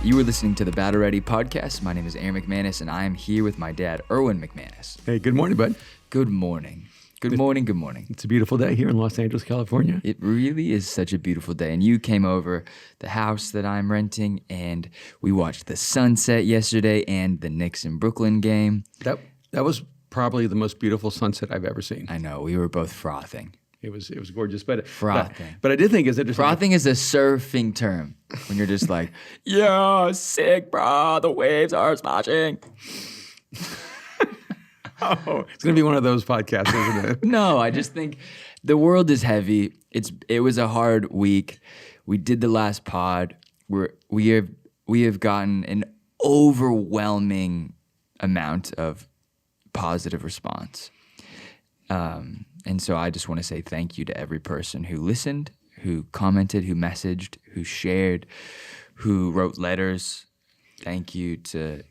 You are listening to the Battle Ready podcast. My name is Aaron McManus, and I am here with my dad, Erwin McManus. Hey, good morning, bud. Good morning. Good morning, good morning. It's a beautiful day here in Los Angeles, California. It really is such a beautiful day. And you came over the house that I'm renting, and we watched the sunset yesterday and the Knicks and Brooklyn game. That was probably the most beautiful sunset I've ever seen. I know, we were both frothing. It was gorgeous. But Frothing. But I did think it's interesting. Frothing is a surfing term when you're just like, yeah, sick, bro. The waves are smashing. Oh, it's going to be one of those podcasts, isn't it? No, I just think the world is heavy. It was a hard week. We did the last pod. We have gotten an overwhelming amount of positive response. And so I just want to say thank you to every person who listened, who commented, who messaged, who shared, who wrote letters. Thank you to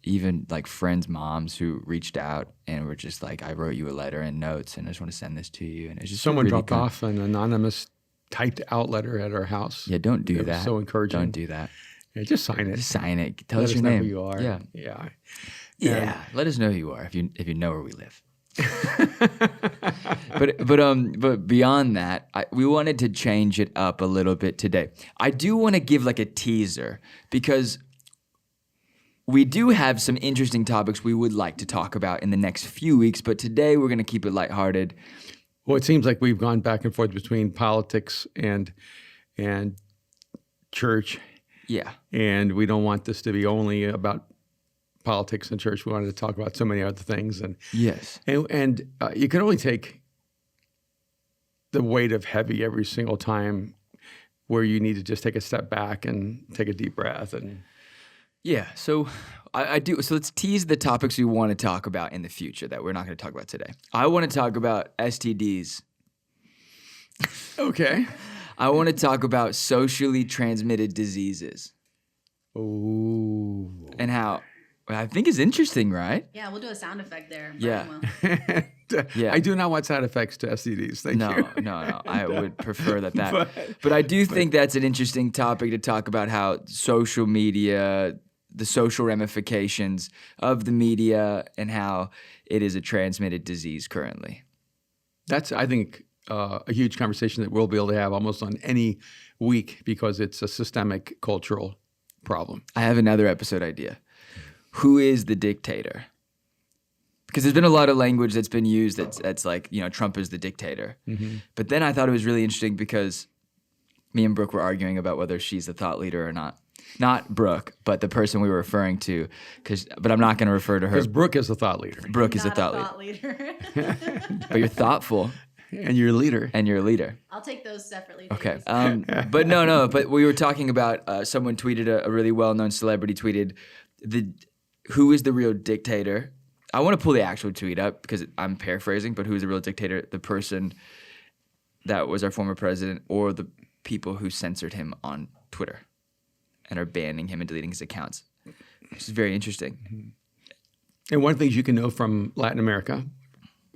even like friends' moms who reached out and were just like, I wrote you a letter and notes, and I just want to send this to you. And it's just someone really dropped off an anonymous typed out letter at our house. Yeah, don't do that. Was so encouraging. Don't do that. Yeah, just sign it. Just sign it. Tell us Let your know name. who you are. Yeah. Yeah. Let us know who you are if you know where we live. But beyond that, we wanted to change it up a little bit today. I do want to give like a teaser because we do have some interesting topics we would like to talk about in the next few weeks, but today we're going to keep it lighthearted. Well, it seems like we've gone back and forth between politics and church. Yeah. And we don't want this to be only about politics and church. We wanted to talk about so many other things. And yes. And you can only take the weight of heavy every single time where you need to just take a step back and take a deep breath. And yeah, so I do. So let's tease the topics we want to talk about in the future that we're not going to talk about today. I want to talk about STDs. Okay. I want to talk about socially transmitted diseases. Oh. And how I think is interesting, right? Yeah, we'll do a sound effect there. Yeah. Yeah. I do not want side effects to STDs. Thank you. No. I would prefer that. But I do think that's an interesting topic to talk about how social media, the social ramifications of the media, and how it is a transmitted disease currently. That's, I think, a huge conversation that we'll be able to have almost on any week because it's a systemic cultural problem. I have another episode idea. Who is the dictator? Because there's been a lot of language that's been used that's like, Trump is the dictator. Mm-hmm. But then I thought it was really interesting because me and Brooke were arguing about whether she's the thought leader or not. Not Brooke, but the person we were referring to. But I'm not going to refer to her. Because Brooke is the thought leader. Brooke is the thought leader. But you're thoughtful. And you're a leader. And you're a leader. I'll take those separately. Okay. But no. But we were talking about someone tweeted, a really well-known celebrity tweeted, who is the real dictator? I want to pull the actual tweet up because I'm paraphrasing, but who is the real dictator? The person that was our former president or the people who censored him on Twitter and are banning him and deleting his accounts? Which is very interesting. Mm-hmm. And one of the things you can know from Latin America,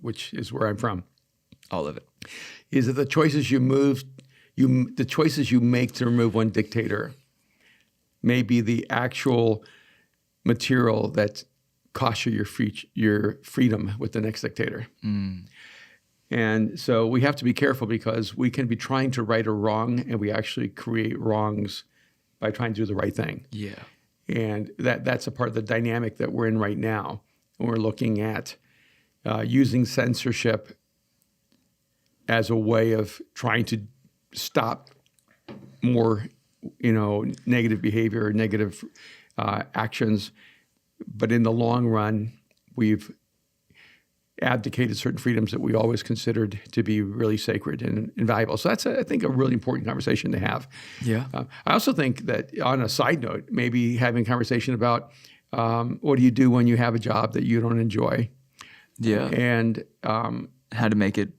which is where I'm from, all of it, is that the choices you make to remove one dictator may be the actual material that costs you your freedom with the next dictator. Mm. And so we have to be careful because we can be trying to right a wrong and we actually create wrongs by trying to do the right thing. Yeah. And that's a part of the dynamic that we're in right now. And we're looking at using censorship as a way of trying to stop more, negative behavior or negative actions. But in the long run, we've abdicated certain freedoms that we always considered to be really sacred and valuable. So that's, I think, a really important conversation to have. Yeah. I also think that on a side note, maybe having a conversation about what do you do when you have a job that you don't enjoy? Yeah. And how to make it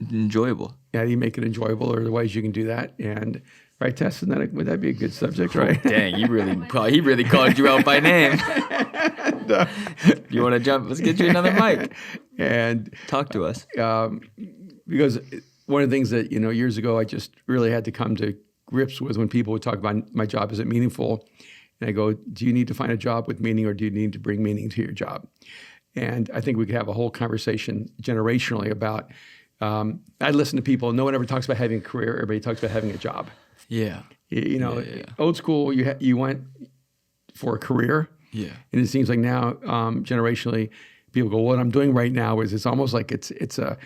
enjoyable. How do you make it enjoyable, or the ways you can do that? And right, Tess, would that be a good subject, right? Oh, dang, he really called you out by name. You want to jump? Let's get you another mic and talk to us. Because one of the things that years ago I just really had to come to grips with when people would talk about my job isn't meaningful, And I go, do you need to find a job with meaning, or do you need to bring meaning to your job? And I think we could have a whole conversation generationally about, I listen to people, no one ever talks about having a career, everybody talks about having a job. Yeah. Old school, you went for a career. Yeah. And it seems like now, generationally, people go, what I'm doing right now is it's almost like it's a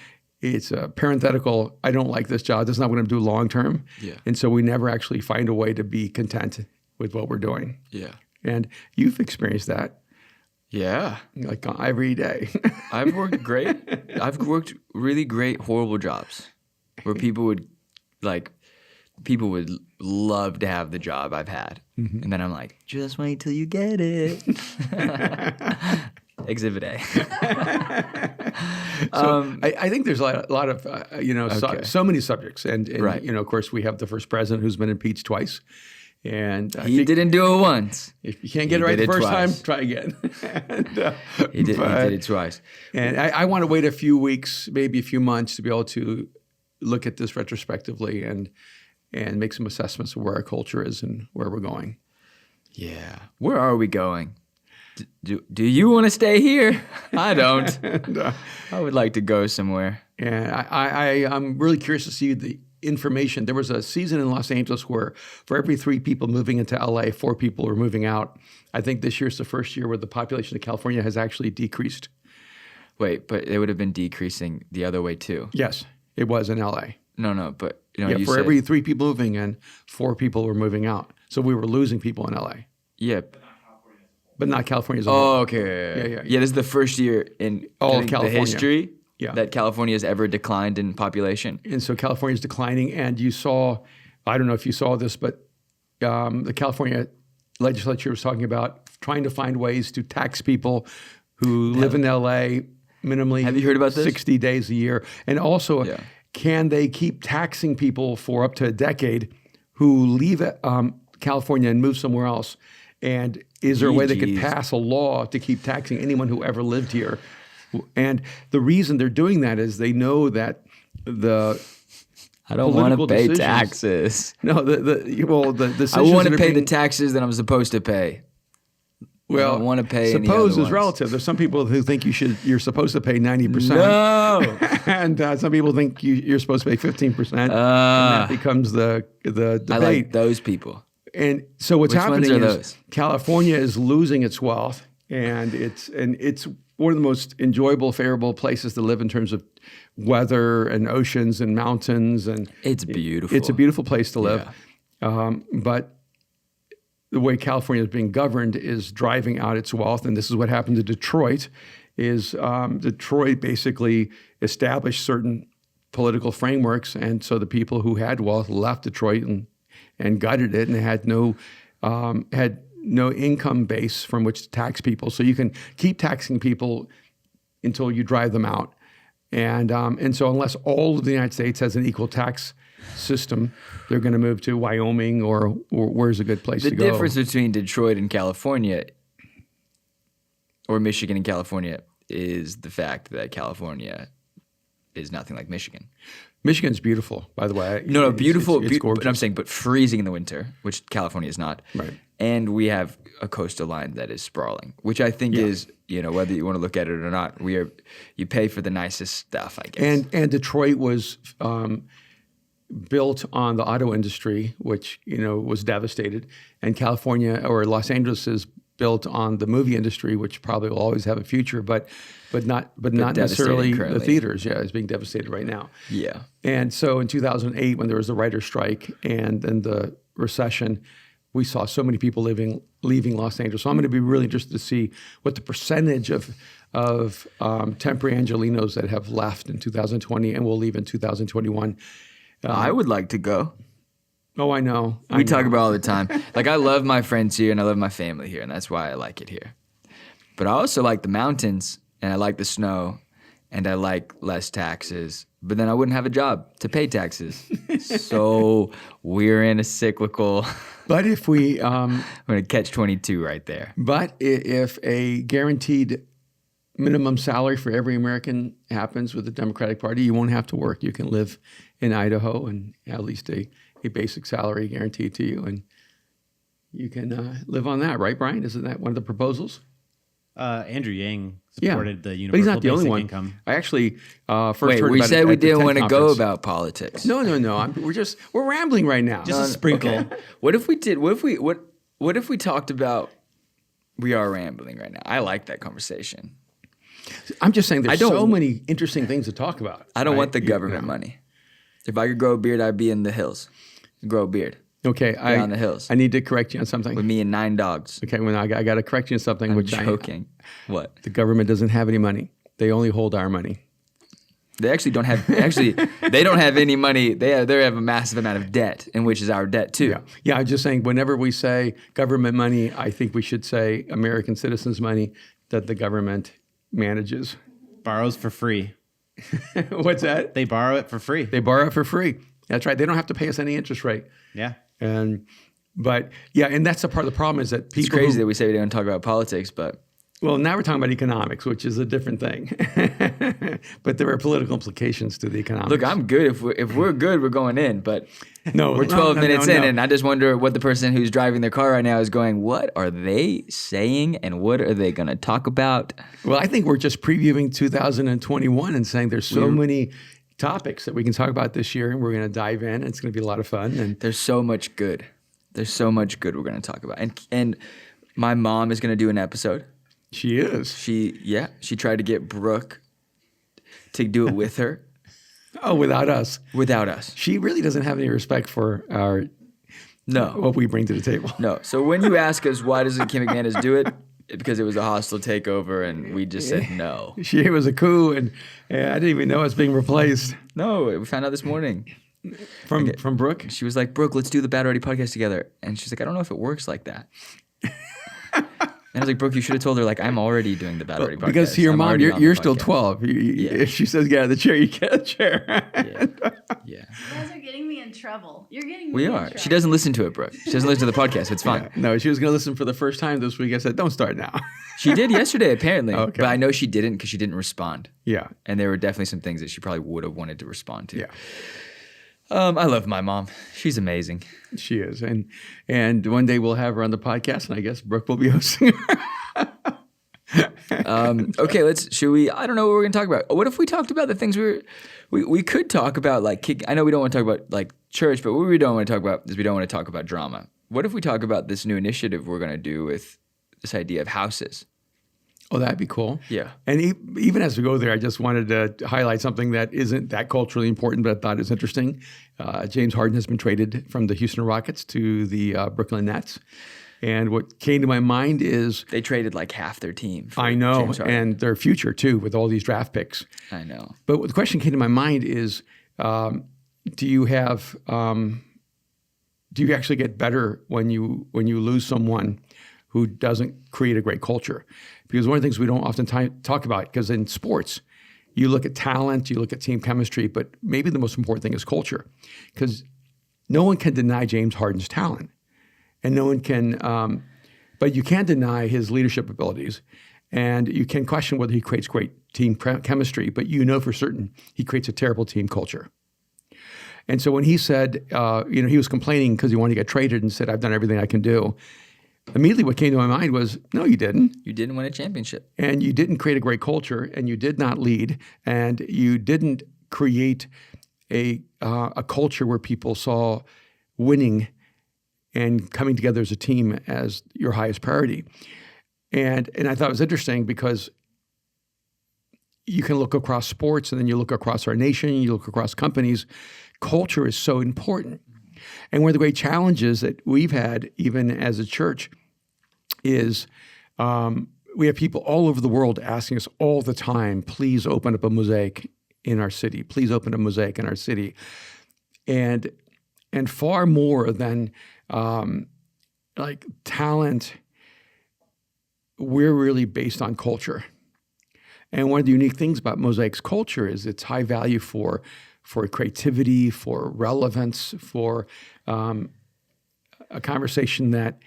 parenthetical, I don't like this job, this is not what I'm doing long term. Yeah. And so we never actually find a way to be content with what we're doing. Yeah. And you've experienced that. Yeah. Like every day. I've worked great. I've worked really great, horrible jobs where people would love to have the job I've had. Mm-hmm. And then I'm like, just wait till you get it. Exhibit A. I think there's a lot of, so many subjects. And right. Of course, we have the first president who's been impeached twice. And he didn't do it once. If you can't get it right the first time, try again. He did it twice. And I want to wait a few weeks, maybe a few months, to be able to look at this retrospectively and make some assessments of where our culture is and where we're going. Yeah. Where are we going? Do you want to stay here? I don't. I would like to go somewhere. And I'm really curious to see the information. There was a season in Los Angeles where for every 3 people moving into LA, 4 people were moving out. I think this year's the first year where the population of California has actually decreased. Wait, but it would have been decreasing the other way too. Yes, it was in LA. No, but you said, every 3 people moving in, 4 people were moving out. So we were losing people in LA. Yeah. But not California as a whole. Oh, okay. Yeah, this is the first year in all of California. The history that California has ever declined in population. And so California is declining. And you saw, I don't know if you saw this, but the California legislature was talking about trying to find ways to tax people who live in LA minimally. Have you heard about this? 60 days a year. And also, can they keep taxing people for up to a decade who leave California and move somewhere else? And is there a way they could pass a law to keep taxing anyone who ever lived here? And the reason they're doing that is they know that I don't want to pay taxes. No, the decisions. I want to pay the taxes that I'm supposed to pay. Well, I don't want to pay. Suppose is relative. There's some people who think you're supposed to pay 90%. No, and some people think you're supposed to pay 15%. And that becomes the debate. I like those people. And so what's happening is those? California is losing its wealth, and it's one of the most enjoyable, favorable places to live in terms of weather and oceans and mountains, and it's beautiful. It's a beautiful place to live, but the way California is being governed is driving out its wealth, and this is what happened to Detroit. Detroit basically established certain political frameworks, and so the people who had wealth left Detroit and gutted it, and had no income base from which to tax people. So you can keep taxing people until you drive them out. And so unless all of the United States has an equal tax system, they're going to move to Wyoming or where's a good place to go. The difference between Detroit and California, or Michigan and California, is the fact that California is nothing like Michigan. Michigan's beautiful, by the way. No, beautiful. It's gorgeous. But I'm saying, but freezing in the winter, which California is not. Right. And we have a coastal line that is sprawling, which I think is, whether you want to look at it or not, you pay for the nicest stuff, I guess. And Detroit was built on the auto industry, which was devastated, and California or Los Angeles is built on the movie industry, which probably will always have a future, but not necessarily currently. The theaters. Yeah, is being devastated right now. Yeah. And so in 2008, when there was the writer's strike and then the recession, we saw so many people leaving Los Angeles. So I'm going to be really interested to see what the percentage of temporary Angelenos that have left in 2020 and will leave in 2021. I would like to go. Oh, I know. We talk about it all the time. Like, I love my friends here and I love my family here, and that's why I like it here. But I also like the mountains, and I like the snow, and I like less taxes. But then I wouldn't have a job to pay taxes. So we're in a cyclical. But if we, we're in a catch-22 right there. But if a guaranteed minimum salary for every American happens with the Democratic Party, you won't have to work. You can live in Idaho and at least a basic salary guaranteed to you, and You can live on that, right, Brian? Isn't that one of the proposals? Andrew Yang supported the But he's universal not the only basic one. income. I actually first Wait, heard we about said it we at the didn't 10th want to go conference. about politics. No. We're rambling right now. Just a sprinkle. What if we did? What if we talked about? We are rambling right now. I like that conversation. I'm just saying there's I don't- so many interesting things to talk about. I don't right? want the government money. If I could grow a beard, I'd be in the hills. Grow a beard Okay, on the hills I need to correct you on something. with me and 9 dogs. Okay, when I got to correct you on something, I'm which joking. What? the government doesn't have any money. They only hold our money. They actually don't have. Actually, they don't have any money. They have a massive amount of debt, and which is our debt too. Yeah. I'm just saying. Whenever we say government money, I think we should say American citizens' money that the government manages. Borrows for free. What's that? They borrow it for free. They borrow it for free. That's right. They don't have to pay us any interest rate. Yeah. And that's the part of the problem is that people. It's crazy that we say we don't talk about politics, but Well, now we're talking about economics, which is a different thing. But there are political implications to the economics. look, I'm good. If we're good, we're going in. But No, we're no, 12 no, minutes no, in, no. and I just wonder what the person who's driving their car right now is going. What are they saying, and what are they going to talk about? Well, I think we're just previewing 2021 and saying there's so many topics that we can talk about this year, and we're going to dive in. And it's going to be a lot of fun. And There's so much good. There's so much good we're going to talk about. And my mom is going to do an episode. she is. She tried to get Brooke to do it with her Oh, without us, without us. she really doesn't have any respect for No. what we bring to the table. No. So when you ask us why doesn't Kim McManus do it? Because it was a hostile takeover, and we just said no. It was a coup, and I didn't even know it's being replaced No, we found out this morning. from Brooke. She was like, Brooke, let's do the Bad Already podcast together. And she's like, I don't know if it works like that. And I was like, Brooke, you should have told her, like, I'm already doing the Bad Already podcast. Because to your I'm mom, already on you're the still podcast. 12. If she says get out of the chair, you get out of the chair. Yeah. You guys are getting me in trouble. You're getting me We in are. trouble. She doesn't listen to it, Brooke. She doesn't listen to the podcast. It's fine. No, she was going to listen for the first time this week. I said, don't start now. She did yesterday, apparently. Okay. But I know she didn't because she didn't respond. Yeah. And there were definitely some things that she probably would have wanted to respond to. Yeah. I love my mom. She's amazing. She is. And one day we'll have her on the podcast, and I guess Brooke will be hosting her. Okay, should we, I don't know what we're going to talk about. What if we talked about the things we could talk about, like, I know we don't want to talk about, like, church, but what we don't want to talk about is we don't want to talk about drama. What if we talk about this new initiative we're going to do with this idea of houses? Oh, that'd be cool. Yeah. And even as we go there, I just wanted to highlight something that isn't that culturally important, but I thought is interesting. James Harden has been traded from the Houston Rockets to the Brooklyn Nets. And what came to my mind is They traded like half their team. For I know, James Harden. and their future too, with all these draft picks. I know. But the question came to my mind is, do you actually get better when you lose someone who doesn't create a great culture? Because one of the things we don't often talk about, because in sports, you look at talent, you look at team chemistry, but maybe the most important thing is culture. Because no one can deny James Harden's talent, and no one can, but you can't deny his leadership abilities. And you can question whether he creates great team chemistry, but you know for certain he creates a terrible team culture. And so when he said, he was complaining because he wanted to get traded and said, I've done everything I can do. Immediately what came to my mind was, no, you didn't. You didn't win a championship. And you didn't create a great culture, and you did not lead, and you didn't create a culture where people saw winning and coming together as a team as your highest priority. And I thought it was interesting because you can look across sports, and then you look across our nation, you look across companies. Culture is so important. And one of the great challenges that we've had, even as a church, is we have people all over the world asking us all the time, please open up a Mosaic in our city. Please open a Mosaic in our city. And far more than like talent, we're really based on culture. And one of the unique things about Mosaic's culture is it's high value for creativity, for relevance, for a conversation that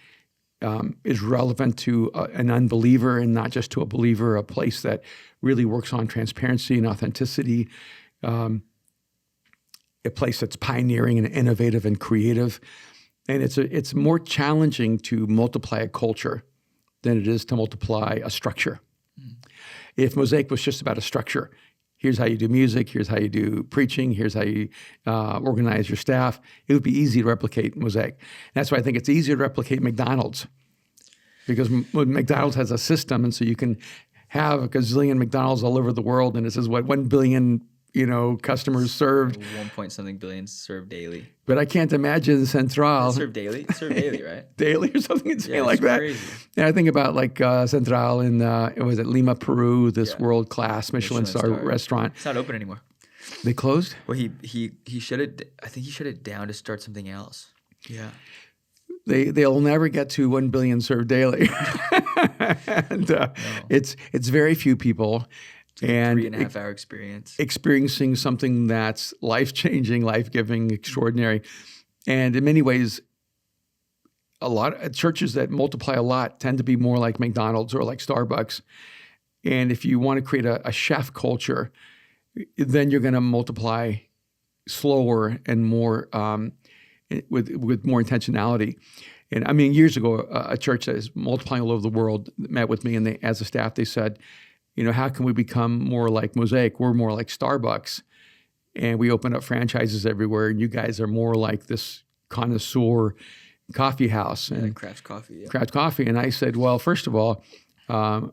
is relevant to an unbeliever and not just to a believer, a place that really works on transparency and authenticity, a place that's pioneering and innovative and creative. And it's more challenging to multiply a culture than it is to multiply a structure. If Mosaic was just about a structure, here's how you do music, here's how you do preaching, here's how you organize your staff, it would be easy to replicate Mosaic. That's why I think it's easier to replicate McDonald's, because McDonald's has a system, and so you can have a gazillion McDonald's all over the world, and it says 1 billion customers served. 1 billion served daily. But I can't imagine Central. Served daily? It's served daily, right? Daily or something insane Yeah, like it's that. crazy. And I think about like Central in was it Lima, Peru, this world-class Michelin star restaurant. It's not open anymore. They closed? Well, he shut it. I think he shut it down to start something else. Yeah. They'll never get to 1 billion served daily. And it's very few people. And 3.5 hour experience. Experiencing something that's life-changing, life-giving, extraordinary. And in many ways, a lot of churches that multiply a lot tend to be more like McDonald's or like Starbucks. And if you want to create a chef culture, then you're going to multiply slower and more with more intentionality. And I mean, years ago, a church that is multiplying all over the world met with me, and they, as a staff, they said, how can we become more like Mosaic? We're more like Starbucks, and we open up franchises everywhere, and you guys are more like this connoisseur coffee house. And Craft coffee. Yeah. Craft coffee. And I said, well, first of all,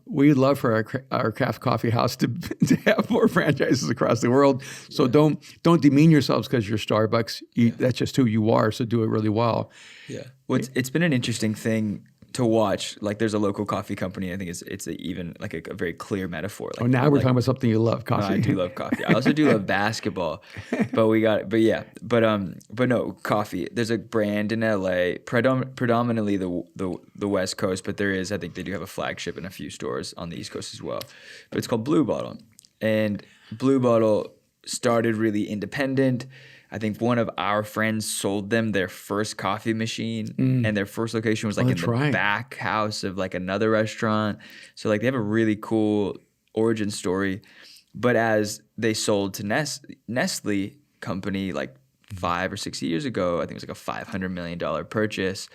we'd love for our craft coffee house to have more franchises across the world. So don't demean yourselves because you're Starbucks. That's just who you are. So do it really well. Yeah. Well, it's been an interesting thing to watch. Like, there's a local coffee company. I think it's even like a very clear metaphor. Like, now we're talking about something you love, coffee. No, I do love coffee. I also do love basketball, but no, coffee. There's a brand in LA, predominantly the West Coast, but I think they do have a flagship in a few stores on the East Coast as well. But it's called Blue Bottle, and Blue Bottle started really independent. I think one of our friends sold them their first coffee machine, and their first location was like in the back house of like another restaurant. So like they have a really cool origin story. But as they sold to Nestle company like 5 or 6 years ago, I think it was like a $500 million purchase.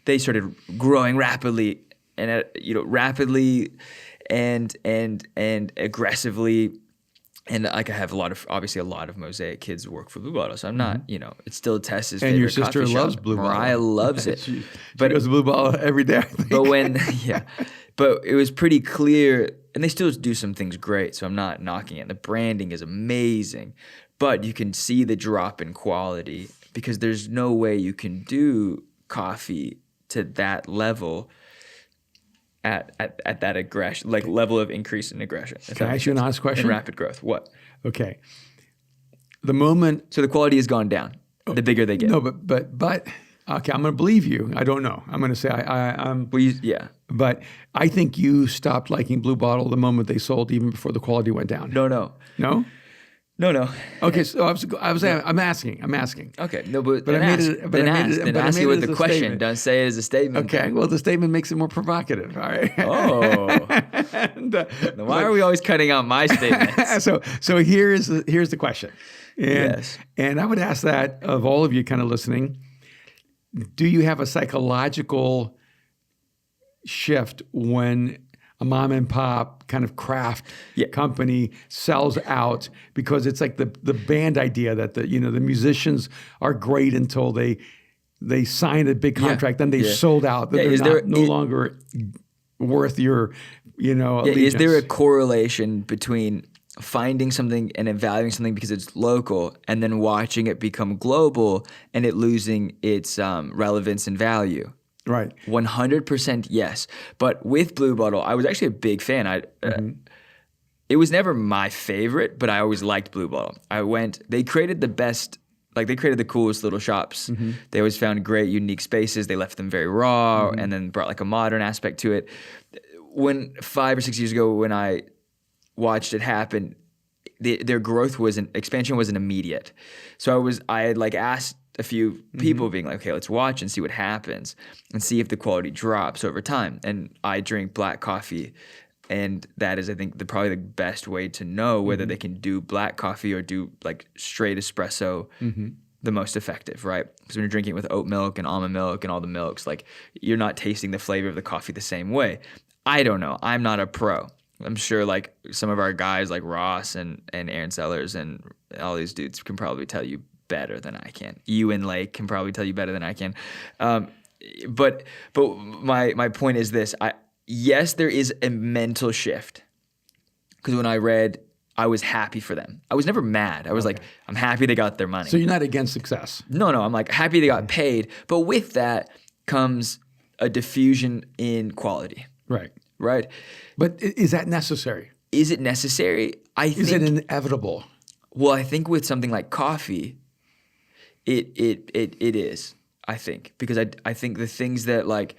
They started growing rapidly and aggressively. And like I have a lot of Mosaic kids who work for Blue Bottle, so I'm not, it's still Tessa's favorite. And your sister coffee loves shop. Blue Bottle. Mariah loves it. she goes to Blue Bottle every day, I think. But it was pretty clear, and they still do some things great, so I'm not knocking it. The branding is amazing, but you can see the drop in quality because there's no way you can do coffee to that level at that aggression, like level of increase in aggression. Can I ask you an honest question? And rapid growth. What? Okay. The moment. So the quality has gone down the bigger they get. No, but okay, I'm going to believe you. I don't know. I'm going to say I'm. Well, yeah. But I think you stopped liking Blue Bottle the moment they sold, even before the quality went down. No. No? No. Okay, so I'm asking. Okay, no, but I made it. But I made it. Then But I ask made you it with as the a question. statement. Don't say it as a statement. Okay, well, the statement makes it more provocative. All right. Oh. And, Then why are we always cutting out my statements? So here's the question. Yes. And I would ask that of all of you kind of listening. Do you have a psychological shift when a mom and pop kind of craft company sells out, because it's like the band idea that the musicians are great until they sign a big contract, then they sold out, then they're no longer worth your allegiance. Is there a correlation between finding something and valuing something because it's local and then watching it become global and it losing its relevance and value? Right. 100% yes. But with Blue Bottle, I was actually a big fan. It was never my favorite, but I always liked Blue Bottle. They created the coolest little shops. They always found great, unique spaces. They left them very raw and then brought like a modern aspect to it. When 5 or 6 years ago, when I watched it happen, their expansion wasn't immediate. So I had like asked a few people being like, okay, let's watch and see what happens and see if the quality drops over time. And I drink black coffee, and that is, I think, probably the best way to know whether they can do black coffee or do like straight espresso the most effective, right? Because when you're drinking it with oat milk and almond milk and all the milks, like you're not tasting the flavor of the coffee the same way. I don't know. I'm not a pro. I'm sure like some of our guys like Ross and Aaron Sellers and all these dudes can probably tell you better than I can. Ewan Lake can probably tell you better than I can. But my point is this. Yes, there is a mental shift. Because when I read, I was happy for them. I was never mad. I was like, I'm happy they got their money. So you're not against success? No. I'm like happy they got paid. But with that comes a diffusion in quality. Right. But is that necessary? Is it necessary? Is it inevitable? Well, I think with something like coffee, it is. I think because I think the things that like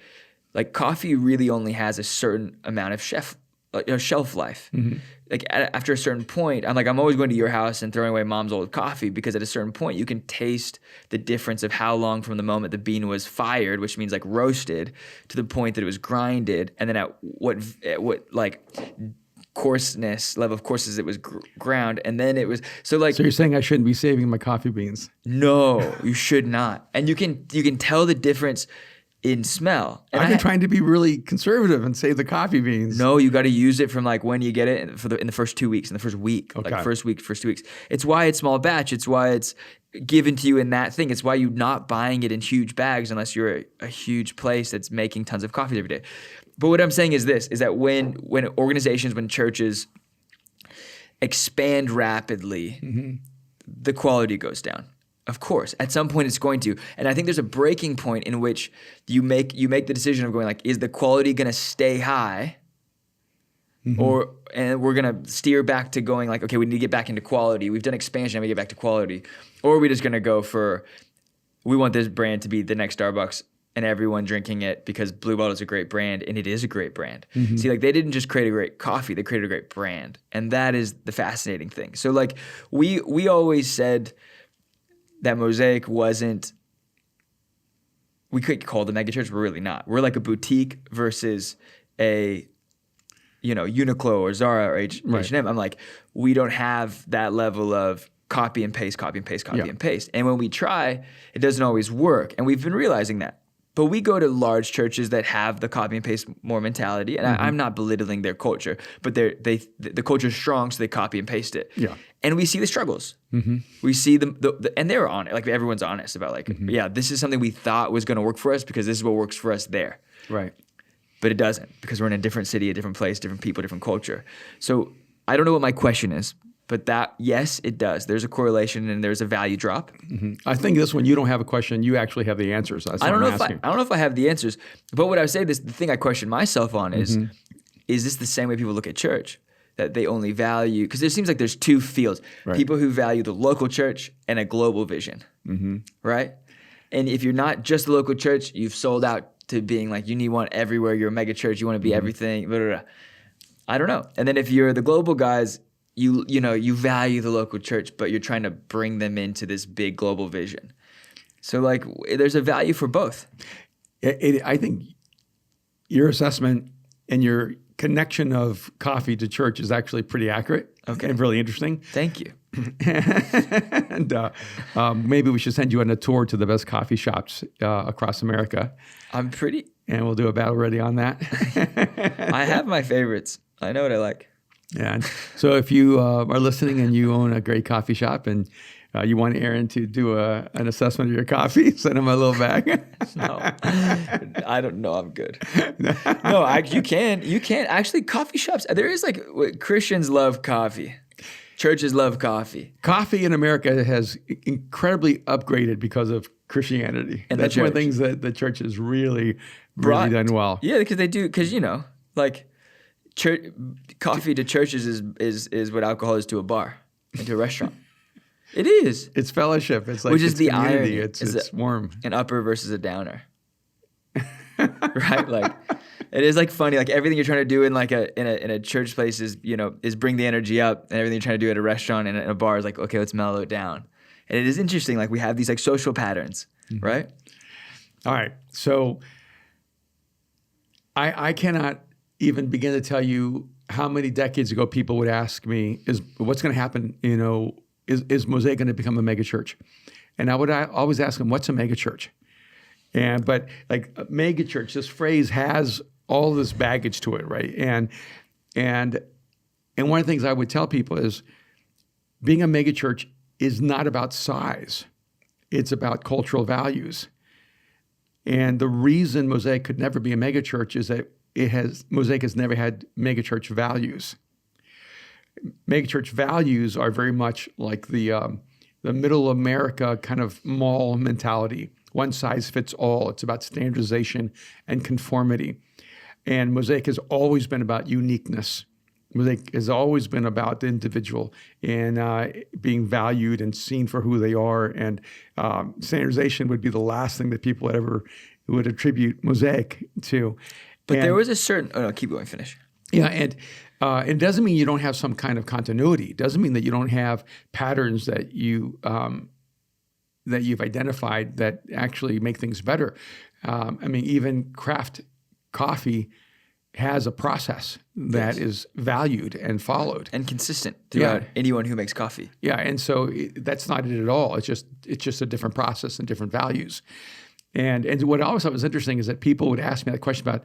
coffee really only has a certain amount of shelf life. Mm-hmm. Like after a certain point, I'm always going to your house and throwing away mom's old coffee because at a certain point you can taste the difference of how long from the moment the bean was fired, which means like roasted, to the point that it was grinded, and then at what like coarseness level of coarseness it was ground, and then it was so you're saying I shouldn't be saving my coffee beans? No, you should not, and you can tell the difference in smell. And I've been trying to be really conservative and save the coffee beans. No, you got to use it from like when you get it in the first 2 weeks, in the first week, Okay. like first 2 weeks. It's why it's small batch. It's why it's given to you in that thing. It's why you're not buying it in huge bags unless you're a huge place that's making tons of coffee every day. But what I'm saying is this, is that when organizations, when churches expand rapidly, the quality goes down. Of course, at some point it's going to, and I think there's a breaking point in which you make the decision of going like, is the quality going to stay high, and we're going to steer back to going like, okay, we need to get back into quality. We've done expansion, and we get back to quality, or are we just going to go for, we want this brand to be the next Starbucks and everyone drinking it because Blue Bottle is a great brand, and it is a great brand. See, like they didn't just create a great coffee; they created a great brand, and that is the fascinating thing. So like we always said that Mosaic wasn't, we could call the megachurch, we're really not. We're like a boutique versus a, Uniqlo or Zara or H&M. I'm like, we don't have that level of copy and paste. And when we try, it doesn't always work. And we've been realizing that. But we go to large churches that have the copy and paste more mentality, and I'm not belittling their culture, but the culture is strong, so they copy and paste it. Yeah. And we see the struggles. We see and they're on it. Like everyone's honest about like, yeah, this is something we thought was going to work for us because this is what works for us there. Right. But it doesn't, because we're in a different city, a different place, different people, different culture. So I don't know what my question is, but yes, it does. There's a correlation and there's a value drop. I think this one, you don't have a question. You actually have the answers. That's what I'm asking. I don't know if I have the answers, but what I would say, the thing I question myself on is this the same way people look at church? That they only value, because it seems like there's two fields. Right. People who value the local church and a global vision, right? And if you're not just the local church, you've sold out to being like, you want everywhere, you're a mega church, you want to be everything, blah, blah, blah. I don't know. And then if you're the global guys, you value the local church, but you're trying to bring them into this big global vision. So like there's a value for both. I think your assessment and your connection of coffee to church is actually pretty accurate. Okay. And really interesting. Thank you. And maybe we should send you on a tour to the best coffee shops across America. And we'll do a battle ready on that. I have my favorites. I know what I like. Yeah. So if you are listening and you own a great coffee shop and you want Aaron to do an assessment of your coffee, send him a little bag. No, I don't know. I'm good. No, you can actually. Coffee shops. There is Christians love coffee. Churches love coffee. Coffee in America has incredibly upgraded because of Christianity. And that's one of the things that the church has really done well. Yeah, because they do. Because church coffee to churches is what alcohol is to a bar and to a restaurant. It is. It's fellowship. It's like which is the community. irony. It's warm. An upper versus a downer. Right? Like it is funny. Like everything you're trying to do in a church place is bring the energy up, and everything you're trying to do at a restaurant and at a bar is like, okay, let's mellow it down. And it is interesting. Like we have these social patterns, right? All right. So I cannot even begin to tell you how many decades ago people would ask me, what's going to happen, is Mosaic going to become a mega church? And I would always ask them, what's a megachurch? But like a megachurch, this phrase has all this baggage to it, right? And one of the things I would tell people is being a megachurch is not about size. It's about cultural values. And the reason Mosaic could never be a megachurch is that Mosaic has never had megachurch values. Megachurch values are very much like the middle America kind of mall mentality. One size fits all. It's about standardization and conformity. And Mosaic has always been about uniqueness. Mosaic has always been about the individual and being valued and seen for who they are. And standardization would be the last thing that people would attribute Mosaic to. But there was a certain. Oh no, keep going. Finish. Yeah, and it doesn't mean you don't have some kind of continuity. It doesn't mean that you don't have patterns that you've identified that actually make things better. I mean, even craft coffee has a process that is valued and followed and consistent throughout anyone who makes coffee. Yeah, and so that's not it at all. It's just a different process and different values. And what I always thought was interesting is that people would ask me that question about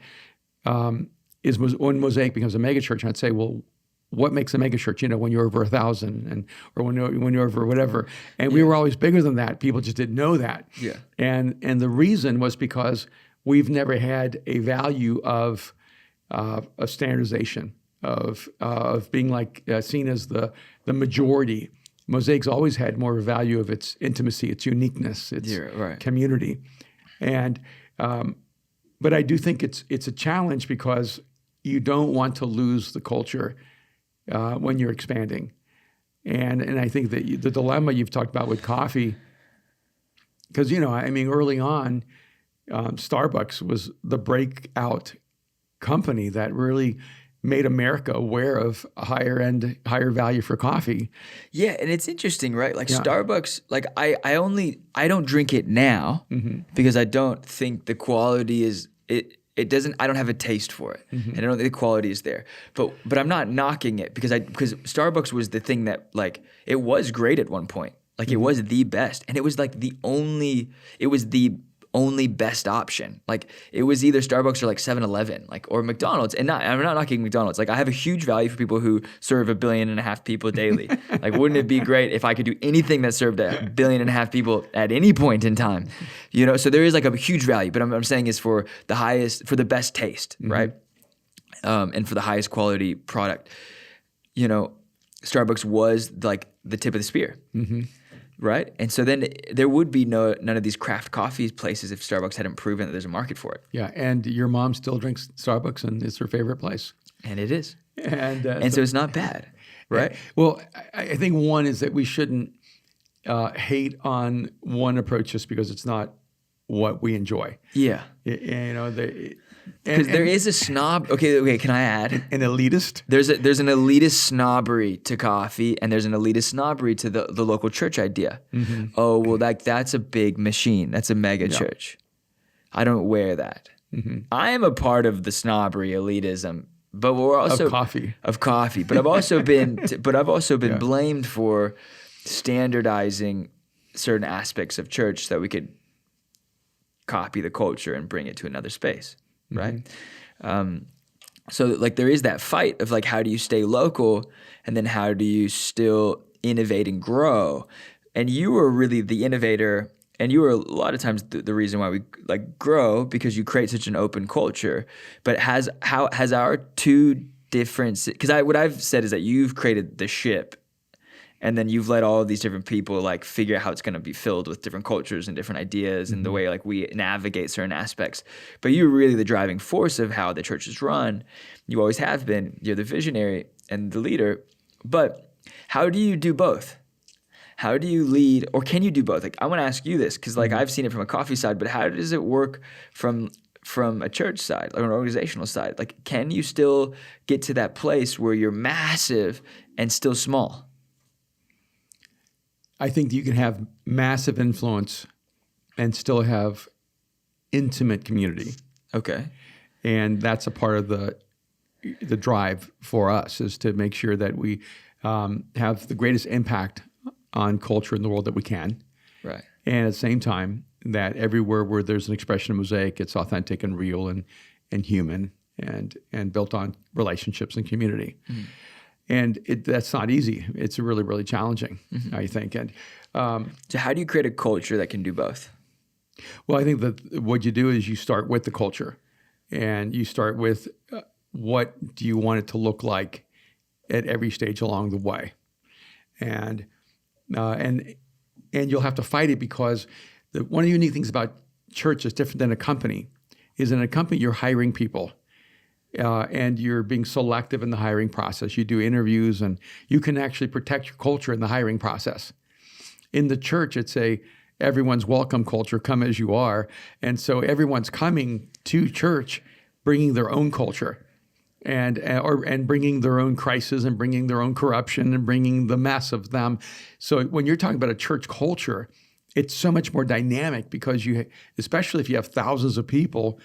when Mosaic becomes a megachurch, and I'd say, well, what makes a megachurch? When you're over 1,000 or when you're over whatever. And we were always bigger than that. People just didn't know that. Yeah. And the reason was because we've never had a value of standardization, of being seen as the majority. Mosaic's always had more of a value of its intimacy, its uniqueness, its community. And but I do think it's a challenge because you don't want to lose the culture when you're expanding. And I think that the dilemma you've talked about with coffee, because early on, Starbucks was the breakout company that really made America aware of a higher value for coffee. Yeah, and it's interesting, right? Like Starbucks, like I don't drink it now because I don't think the quality is it doesn't. I don't have a taste for it, and I don't think the quality is there. But I'm not knocking it because Starbucks was the thing that like it was great at one point. Like it was the best, and it was like the only best option. Like it was either Starbucks or like 7-Eleven, or McDonald's. And I'm not knocking McDonald's. Like I have a huge value for people who serve 1.5 billion people daily. Like wouldn't it be great if I could do anything that served 1.5 billion people at any point in time? So there is like a huge value, but I'm saying is for the best taste, right? And for the highest quality product. Starbucks was like the tip of the spear. Right? And so then there would be none of these craft coffee places if Starbucks hadn't proven that there's a market for it. Yeah, and your mom still drinks Starbucks and it's her favorite place. And it is. And so it's not bad, right? Well, I think one is that we shouldn't hate on one approach just because it's not what we enjoy. Yeah. Because there is a snob. Okay. Can I add an elitist? There's an elitist snobbery to coffee, and there's an elitist snobbery to the local church idea. Oh well, that's a big machine. That's a mega church. I don't wear that. I am a part of the snobbery elitism, but we're also of coffee. But I've also been blamed for standardizing certain aspects of church so that we could copy the culture and bring it to another space. Right. So like there is that fight of like, how do you stay local and then how do you still innovate and grow? And you were really the innovator, and you were a lot of times the reason why we like grow, because you create such an open culture. But has our two different, because what I've said is that you've created the ship, and then you've let all of these different people like figure out how it's going to be filled with different cultures and different ideas and the way like we navigate certain aspects. But you're really the driving force of how the church is run. You always have been. You're the visionary and the leader. But how do you do both? How do you lead, or can you do both? Like I want to ask you this because like I've seen it from a coffee side, but how does it work from a church side, like an organizational side? Like can you still get to that place where you're massive and still small? I think you can have massive influence and still have intimate community. Okay. And that's a part of the drive for us, is to make sure that we have the greatest impact on culture in the world that we can. Right. And at the same time, that everywhere where there's an expression of Mosaic, it's authentic and real and human and built on relationships and community. Mm-hmm. And that's not easy. It's really, really challenging, I think. And so how do you create a culture that can do both? Well, I think that what you do is you start with the culture, and you start with what do you want it to look like at every stage along the way, and you'll have to fight it because one of the unique things about church is different than a company. Is in a company you're hiring people. And you're being selective in the hiring process. You do interviews, and you can actually protect your culture in the hiring process. In the church, it's everyone's welcome culture, come as you are. And so everyone's coming to church bringing their own culture and bringing their own crisis and bringing their own corruption and bringing the mess of them. So when you're talking about a church culture, it's so much more dynamic because especially if you have thousands of people,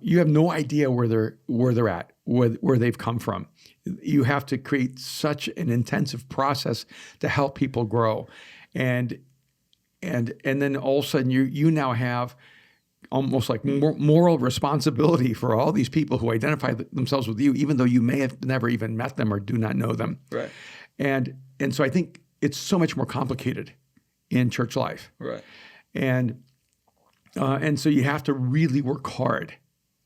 you have no idea where they're at, where they've come from. You have to create such an intensive process to help people grow, and then all of a sudden you now have almost like moral responsibility for all these people who identify themselves with you, even though you may have never even met them or do not know them. Right. And so I think it's so much more complicated in church life. Right. And so you have to really work hard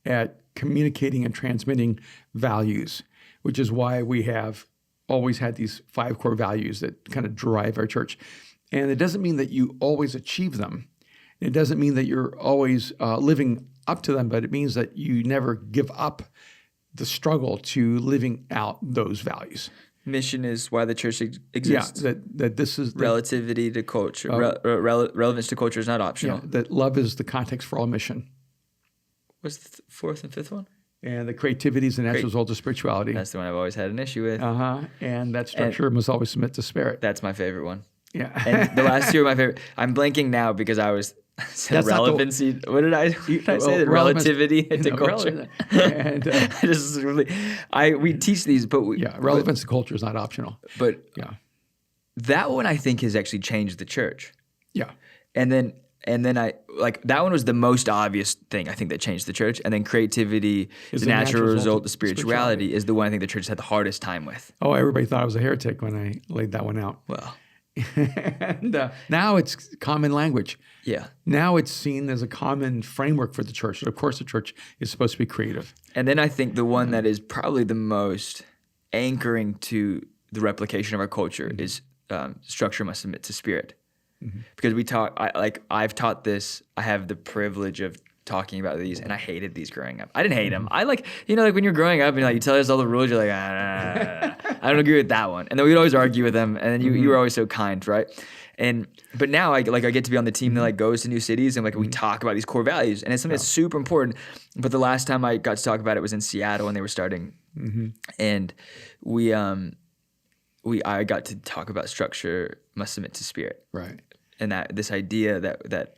at communicating and transmitting values, which is why we have always had these 5 core values that kind of drive our church. And it doesn't mean that you always achieve them. It doesn't mean that you're always living up to them, but it means that you never give up the struggle to living out those values. Mission is why the church exists. Yeah, that this is relativity to culture. Relevance to culture is not optional. Yeah, that love is the context for all mission. What's the 4th and 5th one? And the creativity is the natural result of spirituality. That's the one I've always had an issue with. And that structure must always submit to spirit. That's my favorite one. Yeah. And the last 2 are my favorite. I'm blanking now because I was said relevancy. What did I say? The relativity to culture. And I just really, we teach these, but relevance to culture is not optional. But that one I think has actually changed the church. Yeah. And then I like that one was the most obvious thing I think that changed the church. And then creativity is the natural result of spirituality is the one I think the church had the hardest time with. Oh, everybody thought I was a heretic when I laid that one out. Well. And now it's common language. Yeah. Now it's seen as a common framework for the church. And of course, the church is supposed to be creative. And then I think the one that is probably the most anchoring to the replication of our culture is structure must submit to spirit. Mm-hmm. Because I've taught this. I have the privilege of talking about these, and I hated these growing up. I didn't hate them. I like when you're growing up and you tell us all the rules, you're like, I don't agree with that one. And then we'd always argue with them, and then you were always so kind, right? But now I get to be on the team that goes to new cities, and we talk about these core values, and it's something that's super important. But the last time I got to talk about it was in Seattle when they were starting, and I got to talk about structure must submit to spirit, right? And that this idea that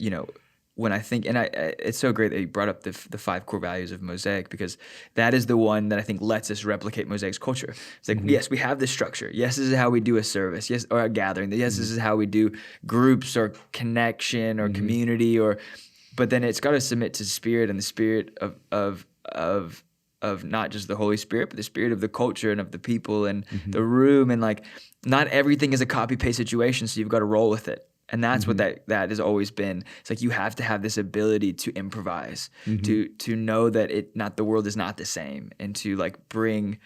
when I think, and it's so great that you brought up the 5 core values of Mosaic, because that is the one that I think lets us replicate Mosaic's culture. It's like, yes, we have this structure. Yes, this is how we do a service. Yes, or a gathering. Yes, this is how we do groups or connection or community. But then it's got to submit to spirit, and the spirit of not just the Holy Spirit, but the spirit of the culture and of the people and the room. And not everything is a copy paste situation, so you've got to roll with it. And that's what that has always been. It's like you have to have this ability to improvise, to know that the world is not the same, and to bring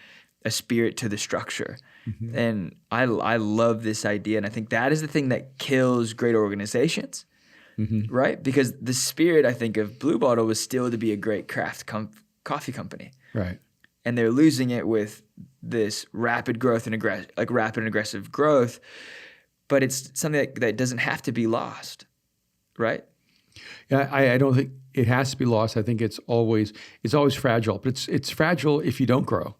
a spirit to the structure. And I love this idea, and I think that is the thing that kills great organizations, right? Because the spirit, I think, of Blue Bottle was still to be a great craft coffee company, right? And they're losing it with this rapid growth and rapid and aggressive growth. But it's something that doesn't have to be lost, right? Yeah, I don't think it has to be lost. I think it's always fragile. But it's fragile if you don't grow.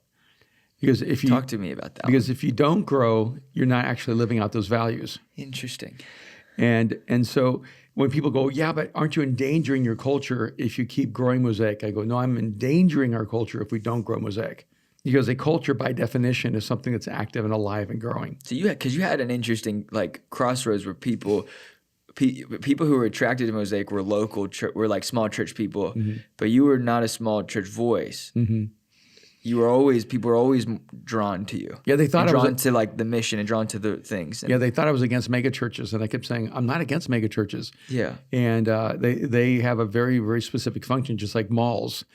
Because if you talk to me about that. Because if you don't grow, you're not actually living out those values. Interesting. And so when people go, yeah, but aren't you endangering your culture if you keep growing Mosaic? I go, no, I'm endangering our culture if we don't grow Mosaic. Because a culture, by definition, is something that's active and alive and growing. So you had an interesting crossroads where people people who were attracted to Mosaic were local, were like small church people, Mm-hmm. but you were not a small church voice. You were always, people were always drawn to you. Yeah, they thought and I was drawn to like the mission and drawn to the things. And, Yeah, they thought I was against megachurches, and I kept saying I'm not against megachurches. Yeah. And they have a very, very specific function, just like malls,